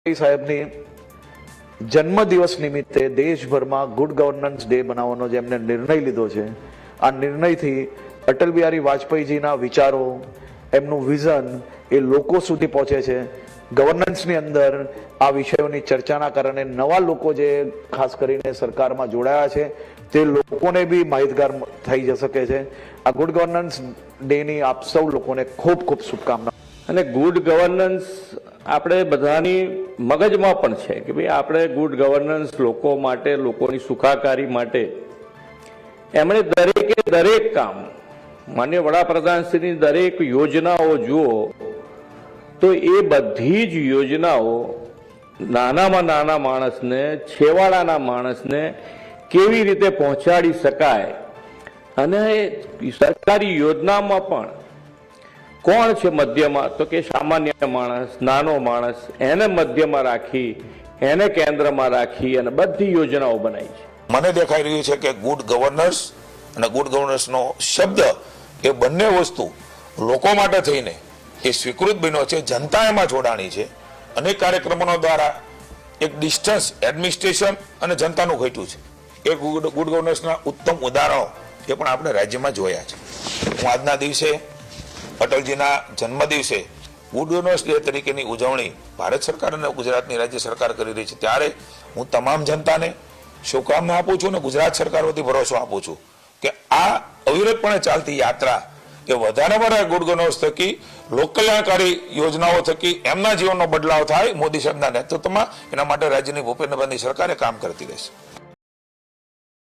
સાહેબની જન્મદિવસ નિમિત્તે દેશભરમાં ગુડ ગવર્નન્સ ડે બનાવવાનો જે એમને નિર્ણય લીધો છે, આ નિર્ણયથી અટલ બિહારી વાજપેયીજીના વિચારો, એમનું વિઝન એ લોકો સુધી પહોંચે છે. ગવર્નન્સની અંદર આ વિષયોની ચર્ચાના કારણે નવા લોકો જે ખાસ કરીને સરકારમાં જોડાયા છે તે લોકોને બી માહિતગાર થઈ શકે છે. આ ગુડ ગવર્નન્સ ડેની આપ સૌ લોકોને ખૂબ ખૂબ શુભકામનાઓ. અને ગુડ ગવર્નન્સ આપણે બધાની મગજમાં પણ છે કે ભાઈ આપણે ગુડ ગવર્નન્સ લોકો માટે, લોકોની સુખાકારી માટે એમણે દરેક કામ, માનનીય વડાપ્રધાનશ્રીની દરેક યોજનાઓ જુઓ તો એ બધી જ યોજનાઓ નાનામાં નાના માણસને, છેવાડાના માણસને કેવી રીતે પહોંચાડી શકાય, અને સરકારી યોજનામાં પણ કોણ છે મધ્યમાં, તો કે સામાન્ય માણસ, નાનો માણસ, એને મધ્યમાં રાખી, એને કેન્દ્રમાં રાખી અને બધી યોજનાઓ બનાવી છે. મને દેખાઈ રહ્યું છે કે ગુડ ગવર્નન્સ અને ગુડ ગવર્નન્સનો શબ્દ એ બંને વસ્તુ લોકો માટે થઈને એ સ્વીકૃત બન્યો છે. જનતા એમાં જોડાણી છે. અનેક કાર્યક્રમોના દ્વારા એક ડિસ્ટન્સ એડમિનિસ્ટ્રેશન અને જનતાનું ઘટ્યું છે. એ ગુડ ગવર્નન્સના ઉત્તમ ઉદાહરણો એ પણ આપણે રાજ્યમાં જોયા છે. હું આજના દિવસે અટલજીના જન્મદિવસે ગુડ ગવર્નન્સ ડે તરીકેની ઉજવણી ભારત સરકાર અને ગુજરાતની રાજ્ય સરકાર કરી રહી છે, ત્યારે હું તમામ જનતાને શુભકામના આપું છું અને ગુજરાત સરકાર વતી ભરોસો આપું છું કે આ અવિરતપણે ચાલતી યાત્રા એ વધારે વધારે ગુડ ગવર્નન્સ થકી, લોક કલ્યાણકારી યોજનાઓ થકી એમના જીવનનો બદલાવ થાય મોદી સાહેબના નેતૃત્વમાં. એના માટે રાજ્યની ભૂપેન્દ્રભાઈની સરકારે કામ કરતી રહેશે.